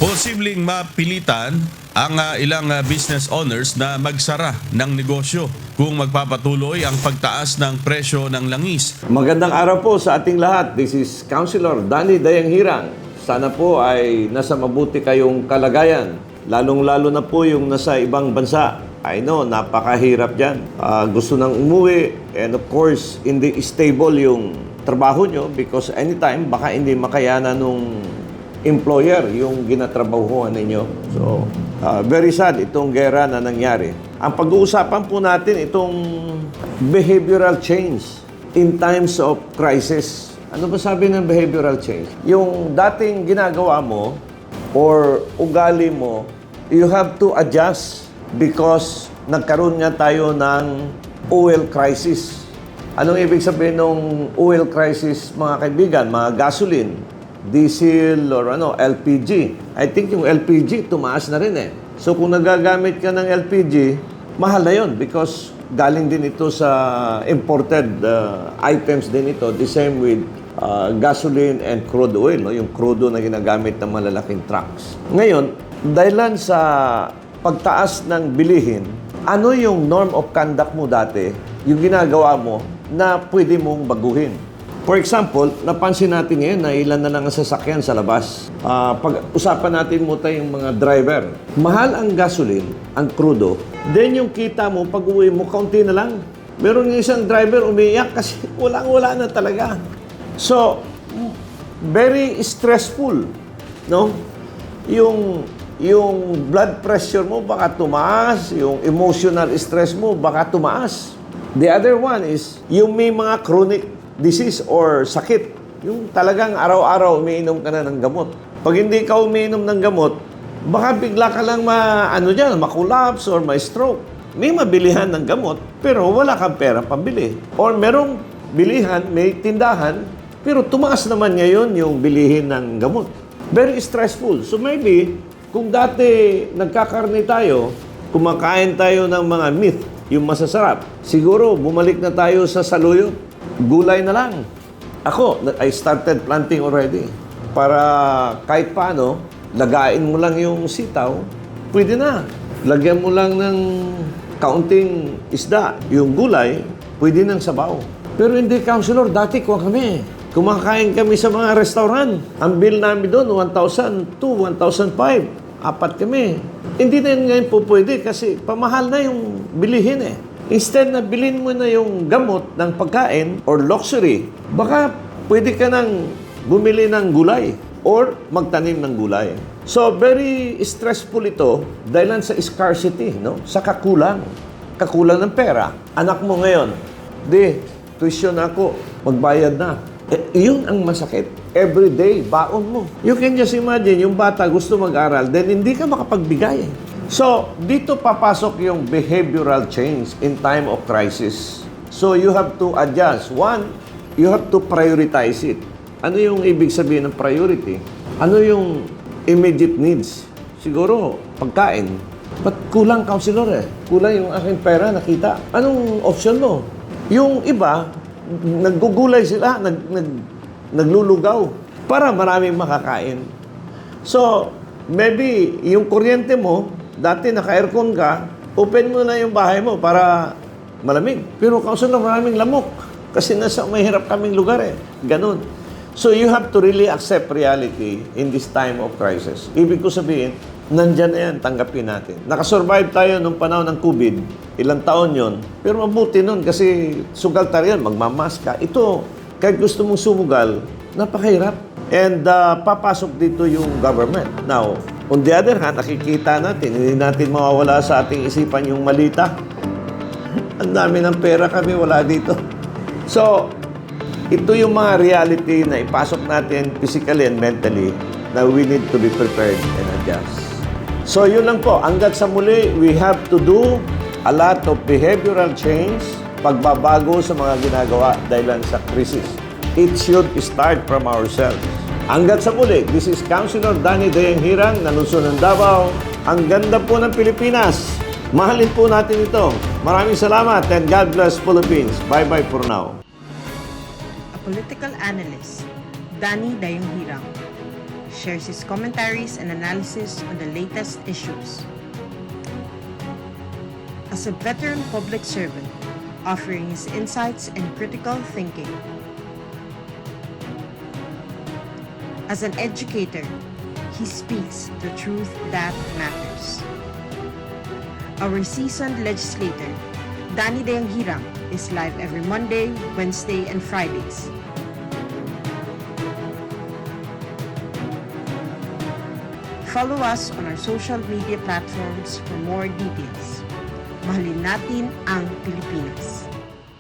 Posibleng mapilitan ang ilang business owners na magsara ng negosyo kung magpapatuloy ang pagtaas ng presyo ng langis. Magandang araw po sa ating lahat. This is Councilor Danny Dayanghirang. Sana po ay nasa mabuti kayong kalagayan. Lalong-lalo na po yung nasa ibang bansa. I know, napakahirap dyan. Gusto nang umuwi and of course, hindi stable yung trabaho nyo because anytime baka hindi makayanan nung employer yung ginatrabahuhan ninyo. So, very sad itong gera na nangyari. Ang pag-uusapan po natin itong behavioral change in times of crisis. Ano ba sabi ng behavioral change? Yung dating ginagawa mo or ugali mo, you have to adjust because nagkaroon nga tayo ng oil crisis. Anong ibig sabihin ng oil crisis, mga kaibigan? Mga gasoline, diesel or LPG. I think yung LPG tumaas na rin eh. So kung nagagamit ka ng LPG, mahal na yun because galing din ito sa imported items din ito. The same with gasoline and crude oil, no? Yung crude na ginagamit ng malalaking trucks. Ngayon, dahilan sa pagtaas ng bilihin, ano yung norm of conduct mo dati, yung ginagawa mo na pwede mong baguhin? For example, napansin natin ngayon na ilan na lang ang sasakyan sa labas. Pag-usapan natin mo tayong mga driver. Mahal ang gasoline, ang crudo. Then yung kita mo, pag uwi mo, kaunti na lang. Meron ng isang driver umiiyak kasi walang-wala na talaga. So, very stressful, no? Yung blood pressure mo baka tumaas, yung emotional stress mo baka tumaas. The other one is yung may mga chronic disease or sakit. Yung talagang araw-araw umiinom ka na ng gamot. Pag hindi ka umiinom ng gamot, baka bigla ka lang ma-collapse or ma-stroke. May mabilihan ng gamot, pero wala kang pera pambili. Or merong bilihan, may tindahan, pero tumaas naman ngayon yung bilihin ng gamot. Very stressful. So maybe, kung dati nagkakarne tayo, kumakain tayo ng mga meat, yung masasarap, siguro bumalik na tayo sa saluyot. Gulay na lang. Ako, I started planting already. Para kahit paano, lagain mo lang yung sitaw, pwede na. Lagyan mo lang ng kaunting isda. Yung gulay, pwede ng sabaw. Pero hindi, Councilor, dati ko kami. Kumakain kami sa mga restaurant. Ang bill namin doon, 1,002, 1,005. 4 kami. Hindi na yun ngayon po pwede kasi pamahal na yung bilihin eh. Instead na bilhin mo na yung gamot ng pagkain or luxury, baka pwede ka nang bumili ng gulay or magtanim ng gulay. So, very stressful ito dahil sa scarcity, no? Sa kakulang ng pera. Anak mo ngayon, tuition ako, magbayad na. Yun ang masakit. Every day, baon mo. You can just imagine, yung bata gusto mag-aral, then hindi ka makapagbigay. So, dito papasok yung behavioral change in time of crisis. So, you have to adjust. One, you have to prioritize it. Ano yung ibig sabihin ng priority? Ano yung immediate needs? Siguro, pagkain. Ba't kulang, Councilor eh? Kulang yung aking pera, nakita. Anong option mo? Yung iba, naggugulay sila, naglulugaw para maraming makakain. So, maybe yung kuryente mo, dati naka-aircon ka, open mo na yung bahay mo para malamig. Pero kaso na maraming lamok kasi nasa mahirap kaming lugar eh. Ganon. So, you have to really accept reality in this time of crisis. Ibig ko sabihin, nandyan na yan, tanggapin natin. Nakasurvive tayo nung panahon ng COVID, ilang taon yon. Pero mabuti nun kasi sugal tayo yan, magmamask ka. Ito, kahit gusto mong sumugal, napakahirap. And papasok dito yung government. Now, on the other hand, nakikita natin, hindi natin mawawala sa ating isipan yung malita. Ang dami ng pera kami, wala dito. So, ito yung mga reality na ipasok natin physically and mentally na we need to be prepared and adjust. So, yun lang po. Hanggat sa muli, we have to do a lot of behavioral change, pagbabago sa mga ginagawa dahil sa krisis. It should start from ourselves. Hanggat sa muli, this is Councilor Danny Dayanghirang, Luzon ng Davao. Ang ganda po ng Pilipinas. Mahalin po natin ito. Maraming salamat and God bless Philippines. Bye-bye for now. A political analyst, Danny Dayanghirang. shares his commentaries and analysis on the latest issues. As a veteran public servant, offering his insights and critical thinking. As an educator, he speaks the truth that matters. Our seasoned legislator, Danny Dayang Hirang, is live every Monday, Wednesday, and Fridays. Follow us on our social media platforms for more details. Mahalin natin ang Pilipinas.